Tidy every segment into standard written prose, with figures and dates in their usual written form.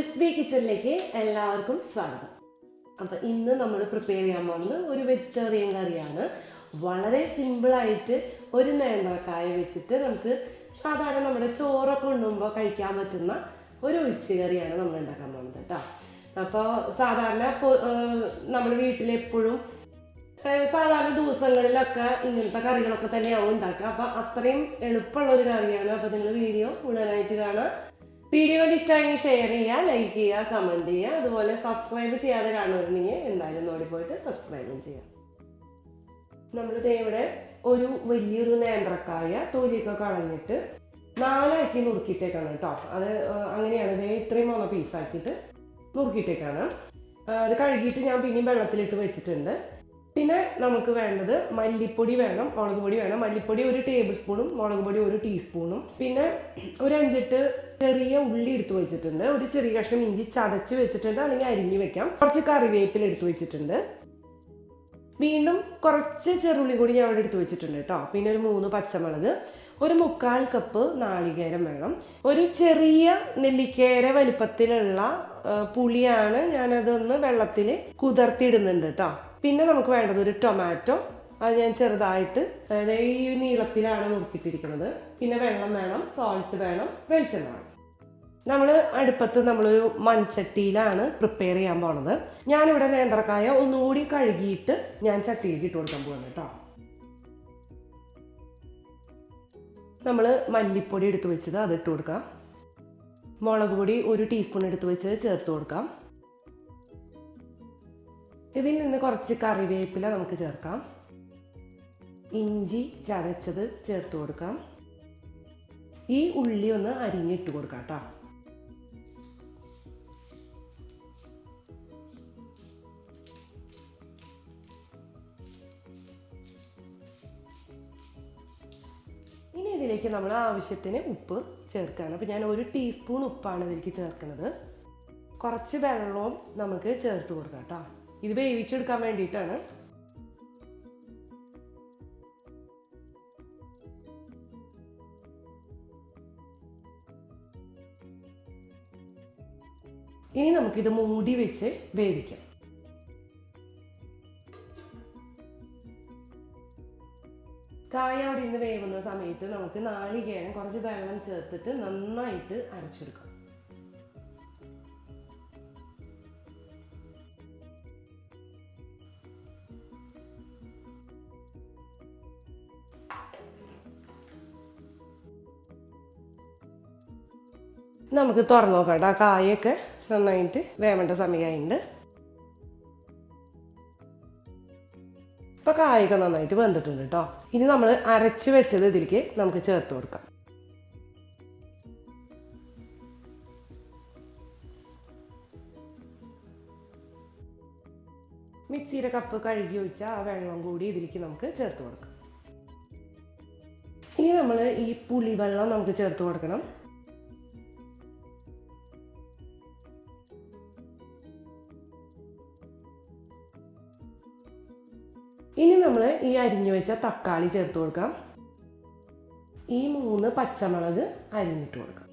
Crispy കിച്ചണിലേക്ക് എല്ലാവർക്കും സ്വാഗതം. അപ്പോൾ ഇന്ന് നമ്മൾ പ്രിപ്പയർ ചെയ്യാൻ പോകുന്നത് ഒരു വെജിറ്റേറിയൻ കറിയാണ്. വളരെ സിമ്പിളായിട്ട് ഒരു നേന്ത്രക്കായ വെച്ചിട്ട് നമുക്ക് സാധാരണ നമ്മുടെ ചോറൊക്കെ കൊണ്ടുപോകുമ്പോൾ കഴിക്കാൻ പറ്റുന്ന ഒരു ഒഴിച്ച് കറിയാണ് നമ്മൾ ഉണ്ടാക്കാൻ പോകുന്നത് കേട്ടോ. അപ്പോൾ സാധാരണ നമ്മൾ വീട്ടിലെപ്പോഴും സാധാരണ ദിവസങ്ങളിലൊക്കെ ഇങ്ങനത്തെ കറികളൊക്കെ തന്നെയാവും ഉണ്ടാക്കുക. അപ്പോൾ അത്രയും എളുപ്പമുള്ള ഒരു കറിയാണ്. അപ്പോൾ നിങ്ങൾ വീഡിയോ മുഴുവനായിട്ട് കാണാം. വീഡിയോ കണ്ട് ഇഷ്ടമായെങ്കിൽ ഷെയർ ചെയ്യുക, ലൈക്ക് ചെയ്യുക, കമൻറ്റ് ചെയ്യുക. അതുപോലെ സബ്സ്ക്രൈബ് ചെയ്യാതെ കാണുന്നുണ്ടെങ്കിൽ എന്തായാലും നോടി പോയിട്ട് സബ്സ്ക്രൈബും ചെയ്യാം. നമ്മളിത് ഇവിടെ ഒരു വലിയൊരു നേന്ത്രക്കായ തൊലിയൊക്കെ കളഞ്ഞിട്ട് 4 നുറുക്കിയിട്ടേക്കാണ് കേട്ടോ. അത് അങ്ങനെയാണ്, ഇതേ ഇത്രയും വന്ന പീസാക്കിയിട്ട് നുറുക്കിയിട്ടേക്കാണ്. അത് കഴുകിയിട്ട് ഞാൻ പിന്നെയും വെള്ളത്തിലിട്ട് വെച്ചിട്ടുണ്ട്. പിന്നെ നമുക്ക് വേണ്ടത് മല്ലിപ്പൊടി വേണം, മുളക് പൊടി വേണം. മല്ലിപ്പൊടി 1 ടേബിൾ സ്പൂണും മുളക് പൊടി 1 ടീസ്പൂണും. പിന്നെ ഒരു 5-8 ചെറിയ ഉള്ളി എടുത്ത് വെച്ചിട്ടുണ്ട്. ഒരു ചെറിയ കഷ്ണം ഇഞ്ചി ചതച്ച് വെച്ചിട്ടുണ്ട്, അല്ലെങ്കിൽ അരിഞ്ഞ് വെക്കാം. കുറച്ച് കറിവേപ്പില എടുത്ത് വെച്ചിട്ടുണ്ട്. വീണ്ടും കുറച്ച് ചെറുള്ളി കൂടി ഞാൻ അവിടെ എടുത്ത് വെച്ചിട്ടുണ്ട് കേട്ടോ. പിന്നെ ഒരു 3 പച്ചമുളക്, ഒരു 1/4 കപ്പ് നാളികേരം വേണം. ഒരു ചെറിയ നെല്ലിക്കേര വലിപ്പത്തിലുള്ള പുളിയാണ്, ഞാനതൊന്ന് വെള്ളത്തിൽ കുതിർത്തിയിടുന്നുണ്ട് കേട്ടോ. പിന്നെ നമുക്ക് വേണ്ടത് ഒരു ടൊമാറ്റോ, അത് ഞാൻ ചെറുതായിട്ട് ഈ നീളത്തിലാണ് നുറുക്കിയിട്ടിരിക്കുന്നത്. പിന്നെ വെള്ളം വേണം, സോൾട്ട് വേണം, വെളിച്ചെണ്ണ വേണം. നമ്മൾ അടുപ്പത്ത് നമ്മളൊരു മൺചട്ടിയിലാണ് പ്രിപ്പയർ ചെയ്യാൻ പോണത്. ഞാനിവിടെ നേന്ത്രക്കായ ഒന്നുകൂടി കഴുകിയിട്ട് ഞാൻ ചട്ടിയിലേക്ക് ഇട്ട് കൊടുക്കാൻ പോകുന്നത് കേട്ടോ. നമ്മൾ മല്ലിപ്പൊടി എടുത്ത് വെച്ചത് അത് ഇട്ട് കൊടുക്കാം. മുളക് പൊടി 1 ടീസ്പൂൺ എടുത്ത് വെച്ചത് ചേർത്ത് കൊടുക്കാം. ഇതിൽ നിന്ന് കുറച്ച് കറിവേപ്പില നമുക്ക് ചേർക്കാം. ഇഞ്ചി ചതച്ചത് ചേർത്ത് കൊടുക്കാം. ഈ ഉള്ളി ഒന്ന് അരിഞ്ഞിട്ട് കൊടുക്കാം കേട്ടോ. ഇനി ഇതിലേക്ക് നമ്മൾ ആവശ്യത്തിന് ഉപ്പ് ചേർക്കുകയാണ്. അപ്പോൾ ഞാൻ 1 ടീസ്പൂൺ ഉപ്പാണ് ഇതിലേക്ക് ചേർക്കുന്നത്. കുറച്ച് വെള്ളവും നമുക്ക് ചേർത്ത് കൊടുക്കാം കേട്ടോ. ഇത് വേവിച്ചെടുക്കാൻ വേണ്ടിയിട്ടാണ്. ഇനി നമുക്കിത് മൂടി വെച്ച് വേവിക്കാം. കായ അവിടെ നിന്ന് വേവുന്ന സമയത്ത് നമുക്ക് നാളികേരം കുറച്ച് വെള്ളം ചേർത്തിട്ട് നന്നായിട്ട് അരച്ചെടുക്കാം. നമുക്ക് തുറന്നു നോക്കാം കേട്ടോ. കായൊക്കെ നന്നായിട്ട് വേവേണ്ട സമയമായിട്ടുണ്ട്. ഇപ്പം കായൊക്കെ നന്നായിട്ട് വെന്തിട്ടുണ്ട് കേട്ടോ. ഇനി നമ്മൾ അരച്ച് വെച്ചത് ഇതിലേക്ക് നമുക്ക് ചേർത്ത് കൊടുക്കാം. മിക്സിയുടെ കപ്പ് കഴുകി ഒഴിച്ച ആ വെള്ളം കൂടി ഇതിലേക്ക് നമുക്ക് ചേർത്ത് കൊടുക്കാം. ഇനി നമ്മൾ ഈ പുളിവെള്ളം നമുക്ക് ചേർത്ത് കൊടുക്കണം. ഇനി നമ്മൾ ഈ അരിഞ്ഞു വെച്ച തക്കാളി ചേർത്ത് കൊടുക്കാം. ഈ 3 പച്ചമുളക് അരിഞ്ഞിട്ട് കൊടുക്കാം.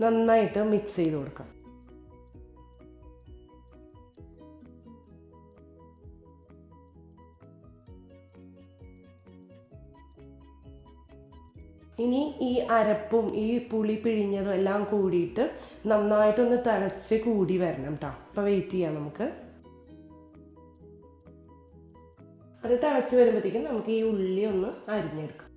നന്നായിട്ട് മിക്സ് ചെയ്ത് കൊടുക്കാം. ഇനി ഈ അരപ്പും ഈ പുളി പിഴിഞ്ഞതും എല്ലാം കൂടിയിട്ട് നന്നായിട്ടൊന്ന് തിളച്ച് കൂടി വരണം കേട്ടോ. അപ്പോൾ വെയിറ്റ് ചെയ്യാം നമുക്ക്. അത് തിളച്ച് വരുമ്പോഴത്തേക്കും നമുക്ക് ഈ ഉള്ളി ഒന്ന് അരിഞ്ഞെടുക്കാം.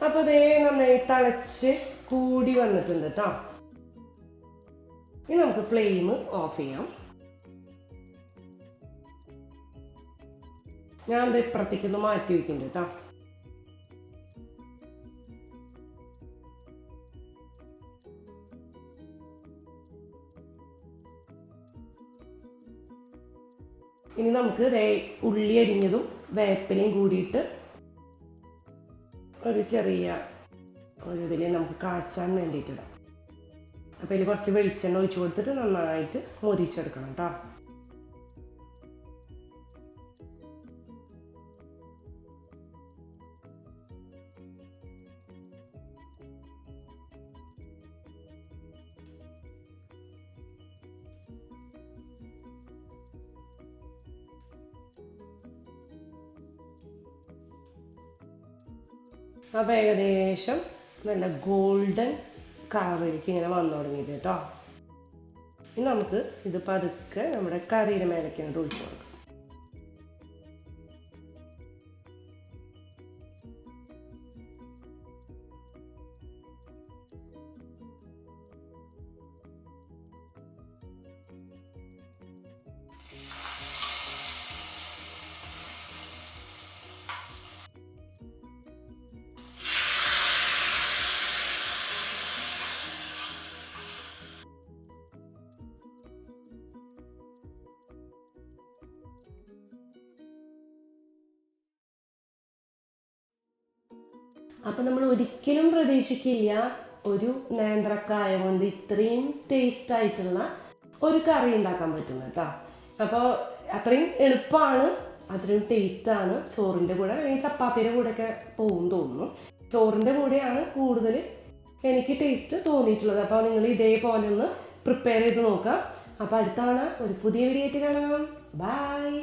അപ്പോൾ അതേ നന്നായി തിളച്ച് കൂടി വന്നിട്ടുണ്ട് കേട്ടോ. ഇനി നമുക്ക് ഫ്ലെയിം ഓഫ് ചെയ്യാം. ഞാൻ ഇത് ഇപ്പുറത്തേക്കൊന്ന് മാറ്റി വയ്ക്കുന്നുണ്ട് കേട്ടോ. ഇനി നമുക്ക് ഉള്ളി അരിഞ്ഞതും വേപ്പിലയും കൂടിയിട്ട് ഒരു ചെറിയ ഒരു ഇതിൽ നമുക്ക് കാച്ചാൻ വേണ്ടിയിട്ടിടാം. അപ്പോൾ ഇതിൽ കുറച്ച് വെളിച്ചെണ്ണ ഒഴിച്ച് കൊടുത്തിട്ട് നന്നായിട്ട് മൊരിച്ചെടുക്കണം കേട്ടോ. അപ്പോൾ ഏകദേശം നല്ല ഗോൾഡൻ കളറിലേക്ക് ഇങ്ങനെ വന്നു തുടങ്ങിയിട്ട് കേട്ടോ. ഇനി നമുക്ക് ഇത് പതുക്കെ നമ്മുടെ കറിയുടെ മേലേക്ക് ഇങ്ങോട്ട് ഒഴിച്ചു കൊടുക്കാം. അപ്പം നമ്മൾ ഒരിക്കലും പ്രതീക്ഷിക്കില്ല ഒരു നേന്ത്രക്കായ കൊണ്ട് ഇത്രയും ടേസ്റ്റ് ആയിട്ടുള്ള ഒരു കറി ഉണ്ടാക്കാൻ പറ്റും കേട്ടോ. അപ്പോൾ അത്രയും എളുപ്പമാണ്, അത്രയും ടേസ്റ്റാണ്. ചോറിൻ്റെ കൂടെ അല്ലെങ്കിൽ ചപ്പാത്തിയുടെ കൂടെയൊക്കെ പോകും തോന്നുന്നു. ചോറിൻ്റെ കൂടെയാണ് കൂടുതൽ എനിക്ക് ടേസ്റ്റ് തോന്നിയിട്ടുള്ളത്. അപ്പോൾ നിങ്ങൾ ഇതേപോലെ ഒന്ന് പ്രിപ്പയർ ചെയ്ത് നോക്കാം. അപ്പോൾ അടുത്ത തവണ ഒരു പുതിയ വീഡിയോ ആയിട്ട് കാണാം. ബൈ.